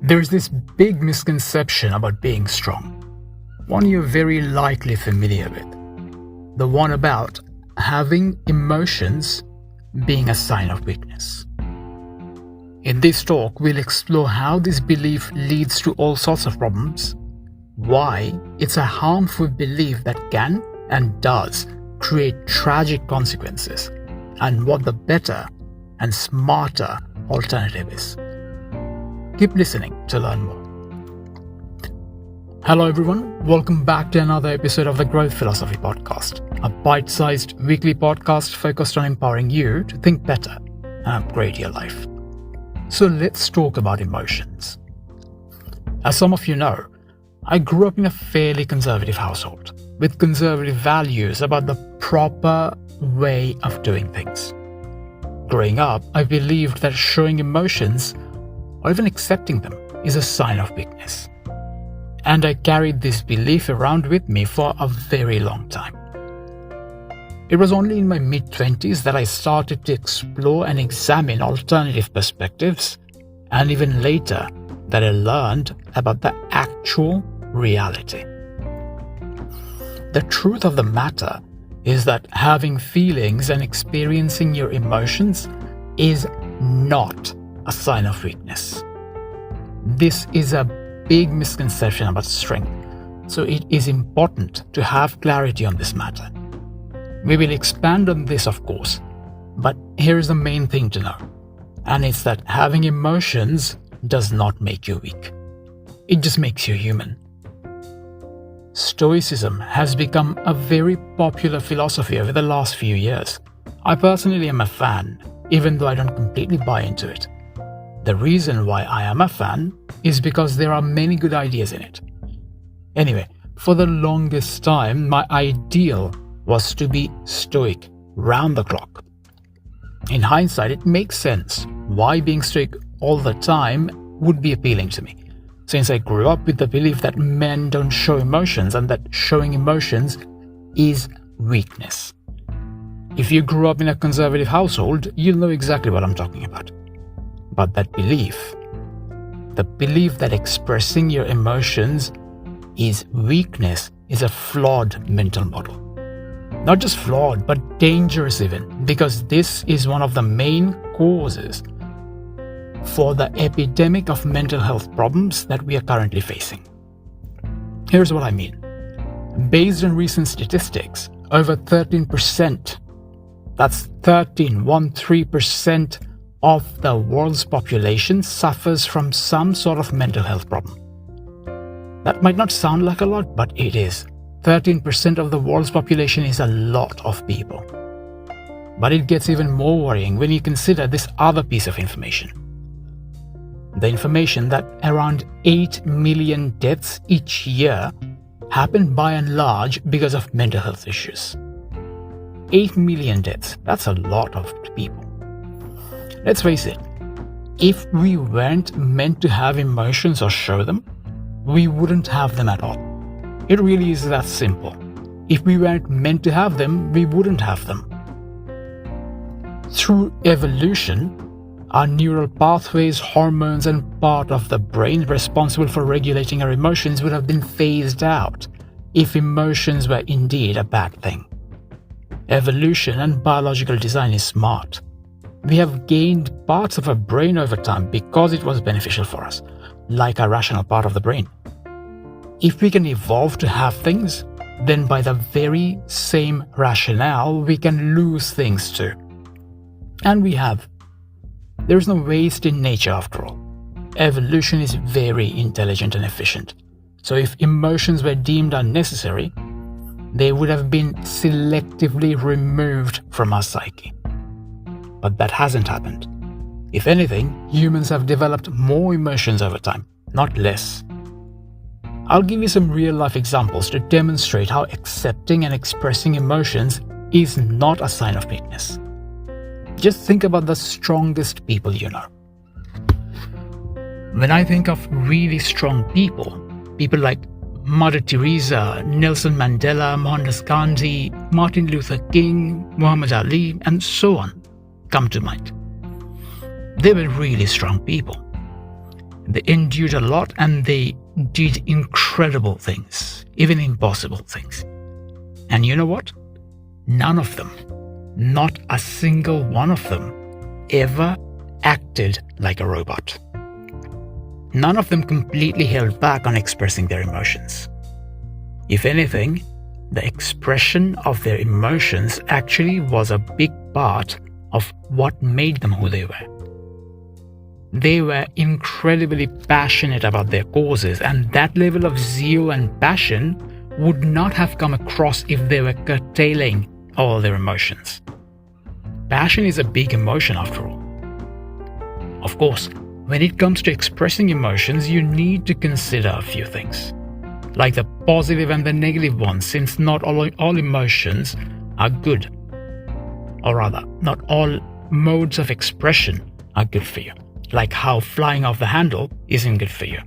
There's this big misconception about being strong, one you're very likely familiar with, the one about having emotions being a sign of weakness. In this talk, we'll explore how this belief leads to all sorts of problems, why it's a harmful belief that can and does create tragic consequences, and what the better and smarter alternative is. Keep listening to learn more. Hello everyone, welcome back to another episode of the Growth Philosophy Podcast, a bite-sized weekly podcast focused on empowering you to think better and upgrade your life. So let's talk about emotions. As some of you know, I grew up in a fairly conservative household, with conservative values about the proper way of doing things. Growing up, I believed that showing emotions, or even accepting them, is a sign of weakness. And I carried this belief around with me for a very long time. It was only in my mid-20s that I started to explore and examine alternative perspectives, and even later that I learned about the actual reality. The truth of the matter is that having feelings and experiencing your emotions is not a sign of weakness. This is a big misconception about strength, so it is important to have clarity on this matter. We will expand on this, of course, but here's the main thing to know, and it's that having emotions does not make you weak. It just makes you human. Stoicism has become a very popular philosophy over the last few years. I personally am a fan, even though I don't completely buy into it. The reason why I am a fan is because there are many good ideas in it. Anyway, for the longest time, my ideal was to be stoic round the clock. In hindsight, it makes sense why being stoic all the time would be appealing to me, since I grew up with the belief that men don't show emotions and that showing emotions is weakness. If you grew up in a conservative household, you'll know exactly what I'm talking about. But that belief, the belief that expressing your emotions is weakness, is a flawed mental model. Not just flawed, but dangerous even, because this is one of the main causes for the epidemic of mental health problems that we are currently facing. Here's what I mean. Based on recent statistics, over 13%, that's 13% of the world's population suffers from some sort of mental health problem. That might not sound like a lot, but it is. 13% of the world's population is a lot of people. But it gets even more worrying when you consider this other piece of information. The information that around 8 million deaths each year happen by and large because of mental health issues. 8 million deaths, that's a lot of people. Let's face it, if we weren't meant to have emotions or show them, we wouldn't have them at all. It really is that simple. If we weren't meant to have them, we wouldn't have them. Through evolution, our neural pathways, hormones, and part of the brain responsible for regulating our emotions would have been phased out if emotions were indeed a bad thing. Evolution and biological design is smart. We have gained parts of our brain over time because it was beneficial for us, like our rational part of the brain. If we can evolve to have things, then by the very same rationale, we can lose things too. And we have. There is no waste in nature after all. Evolution is very intelligent and efficient. So if emotions were deemed unnecessary, they would have been selectively removed from our psyche. But that hasn't happened. If anything, humans have developed more emotions over time, not less. I'll give you some real-life examples to demonstrate how accepting and expressing emotions is not a sign of weakness. Just think about the strongest people you know. When I think of really strong people, people like Mother Teresa, Nelson Mandela, Mohandas Gandhi, Martin Luther King, Muhammad Ali, and so on come to mind. They were really strong people. They endured a lot and they did incredible things, even impossible things. And you know what? None of them, not a single one of them, ever acted like a robot. None of them completely held back on expressing their emotions. If anything, the expression of their emotions actually was a big part of what made them who they were. They were incredibly passionate about their causes, and that level of zeal and passion would not have come across if they were curtailing all their emotions. Passion is a big emotion after all. Of course, when it comes to expressing emotions, you need to consider a few things, like the positive and the negative ones, since not all emotions are good. Or rather, not all modes of expression are good for you, like how flying off the handle isn't good for you.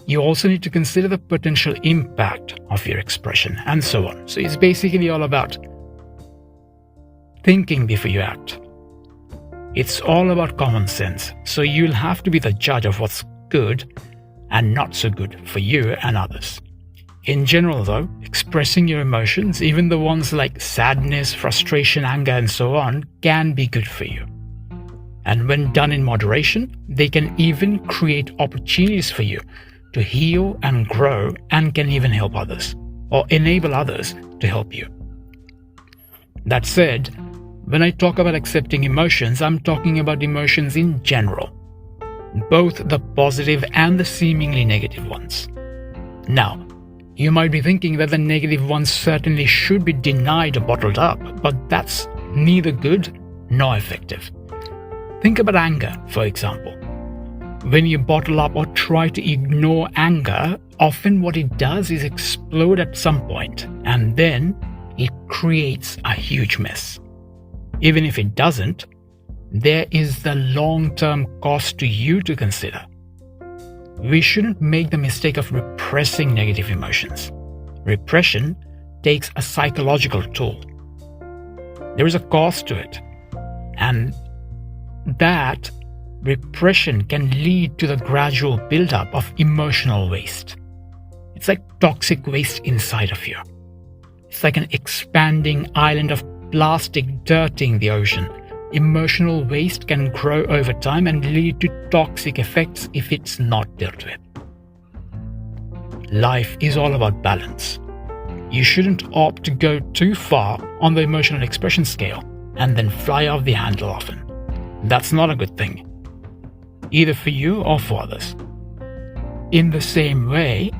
You also need to consider the potential impact of your expression, and so on. So it's basically all about thinking before you act. It's all about common sense, so you'll have to be the judge of what's good and not so good for you and others. In general though, expressing your emotions, even the ones like sadness, frustration, anger and so on, can be good for you. And when done in moderation, they can even create opportunities for you to heal and grow, and can even help others, or enable others to help you. That said, when I talk about accepting emotions, I'm talking about emotions in general, both the positive and the seemingly negative ones. Now, you might be thinking that the negative ones certainly should be denied or bottled up, but that's neither good nor effective. Think about anger, for example. When you bottle up or try to ignore anger, often what it does is explode at some point, and then it creates a huge mess. Even if it doesn't, there is the long-term cost to you to consider. We shouldn't make the mistake of repressing negative emotions. Repression takes a psychological toll. There is a cost to it, and that repression can lead to the gradual buildup of emotional waste. It's like toxic waste inside of you. It's like an expanding island of plastic dirtying the ocean. Emotional waste can grow over time and lead to toxic effects if it's not dealt with. Life is all about balance. You shouldn't opt to go too far on the emotional expression scale and then fly off the handle often. That's not a good thing, either for you or for others. In the same way,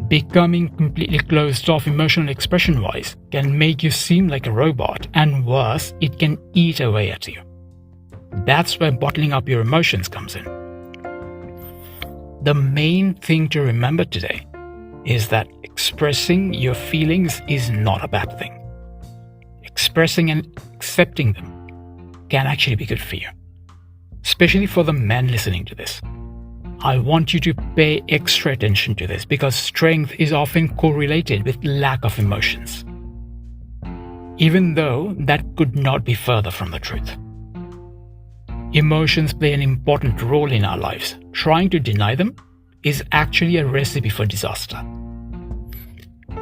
becoming completely closed off emotional expression-wise can make you seem like a robot, and worse, it can eat away at you. That's where bottling up your emotions comes in. The main thing to remember today is that expressing your feelings is not a bad thing. Expressing and accepting them can actually be good for you. Especially for the men listening to this. I want you to pay extra attention to this because strength is often correlated with lack of emotions. Even though that could not be further from the truth. Emotions play an important role in our lives. Trying to deny them is actually a recipe for disaster.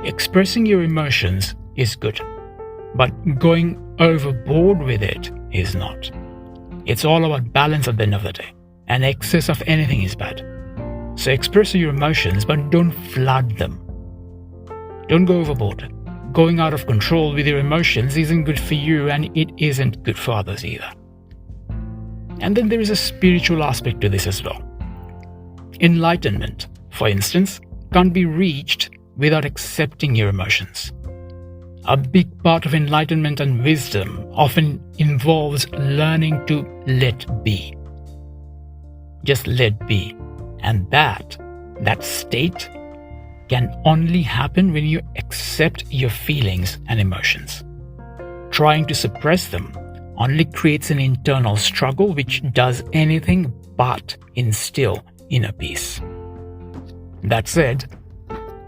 Expressing your emotions is good, but going overboard with it is not. It's all about balance at the end of the day, and excess of anything is bad. So express your emotions, but don't flood them. Don't go overboard. Going out of control with your emotions isn't good for you, and it isn't good for others either. And then there is a spiritual aspect to this as well. Enlightenment, for instance, can't be reached without accepting your emotions. A big part of enlightenment and wisdom often involves learning to let be. Just let be. And that state can only happen when you accept your feelings and emotions. Trying to suppress them only creates an internal struggle which does anything but instill inner peace. That said,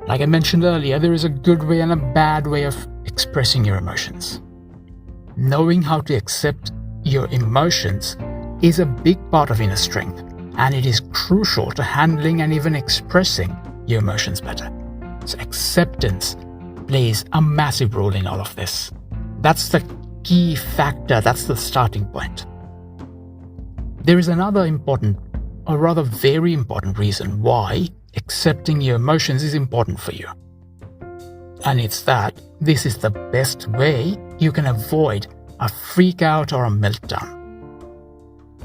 like I mentioned earlier, there is a good way and a bad way of expressing your emotions. Knowing how to accept your emotions is a big part of inner strength, and it is crucial to handling and even expressing your emotions better. So acceptance plays a massive role in all of this. That's the key factor, that's the starting point. There is another important, or rather very important reason why accepting your emotions is important for you. And it's that this is the best way you can avoid a freak out or a meltdown.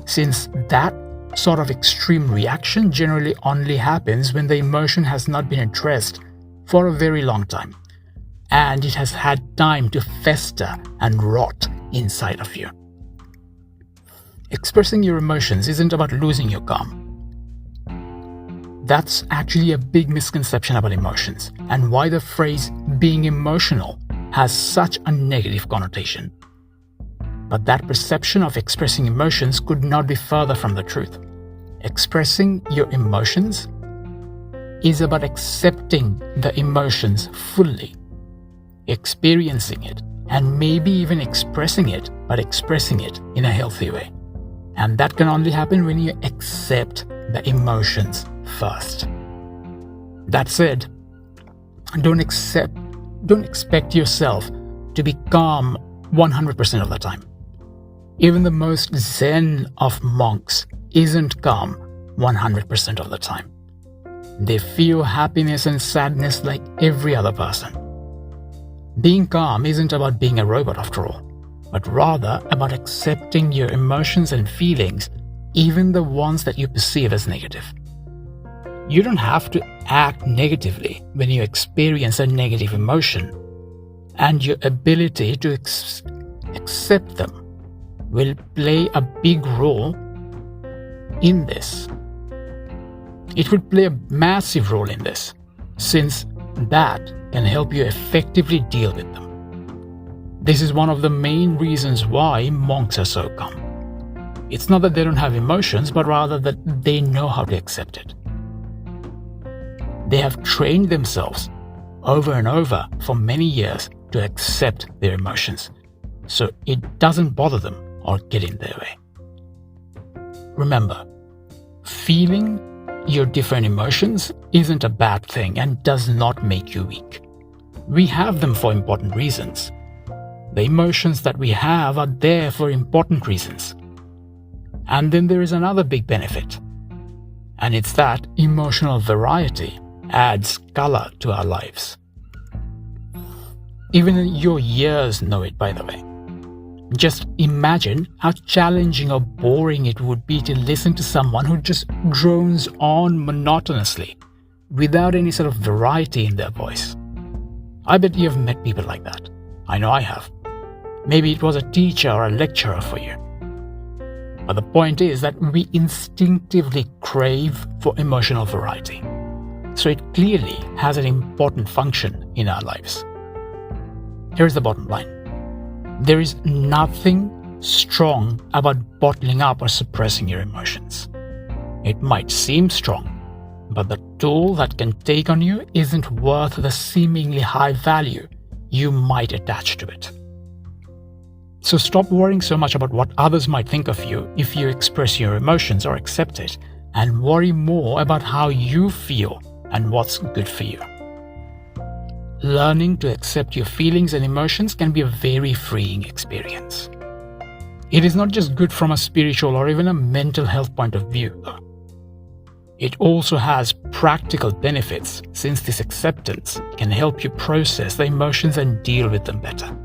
Since that sort of extreme reaction generally only happens when the emotion has not been addressed for a very long time, and it has had time to fester and rot inside of you. Expressing your emotions isn't about losing your calm. That's actually a big misconception about emotions, and why the phrase being emotional has such a negative connotation. But that perception of expressing emotions could not be further from the truth. Expressing your emotions is about accepting the emotions fully, experiencing it, and maybe even expressing it, but expressing it in a healthy way. And that can only happen when you accept the emotions first. That said, don't expect yourself to be calm 100% of the time. Even the most zen of monks isn't calm 100% of the time. They feel happiness and sadness like every other person. Being calm isn't about being a robot after all, but rather about accepting your emotions and feelings, even the ones that you perceive as negative. You don't have to act negatively when you experience a negative emotion, and your ability to accept them will play a big role in this. It will play a massive role in this, since that can help you effectively deal with them. This is one of the main reasons why monks are so calm. It's not that they don't have emotions, but rather that they know how to accept it. They have trained themselves over and over for many years to accept their emotions, so it doesn't bother them or get in their way. Remember, feeling your different emotions isn't a bad thing and does not make you weak. We have them for important reasons. The emotions that we have are there for important reasons. And then there is another big benefit, and it's that emotional variety adds color to our lives. Even your ears know it, by the way. Just imagine how challenging or boring it would be to listen to someone who just drones on monotonously without any sort of variety in their voice. I bet you have met people like that. I know I have. Maybe it was a teacher or a lecturer for you. But the point is that we instinctively crave for emotional variety. So it clearly has an important function in our lives. Here's the bottom line. There is nothing strong about bottling up or suppressing your emotions. It might seem strong, but the toll that can take on you isn't worth the seemingly high value you might attach to it. So stop worrying so much about what others might think of you if you express your emotions or accept it, and worry more about how you feel and what's good for you. Learning to accept your feelings and emotions can be a very freeing experience. It is not just good from a spiritual or even a mental health point of view, though. It also has practical benefits, since this acceptance can help you process the emotions and deal with them better.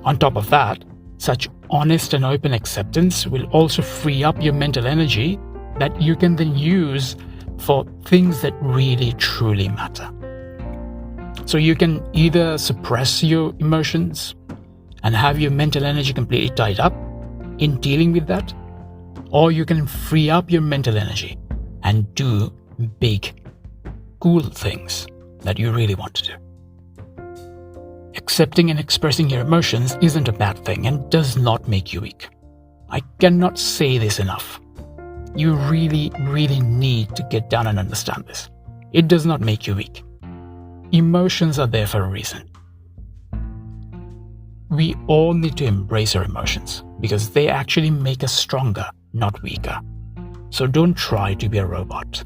On top of that, such honest and open acceptance will also free up your mental energy that you can then use for things that really truly matter. So you can either suppress your emotions and have your mental energy completely tied up in dealing with that, or you can free up your mental energy and do big, cool things that you really want to do. Accepting and expressing your emotions isn't a bad thing and does not make you weak. I cannot say this enough. You really, really need to get down and understand this. It does not make you weak. Emotions are there for a reason. We all need to embrace our emotions because they actually make us stronger, not weaker. So don't try to be a robot.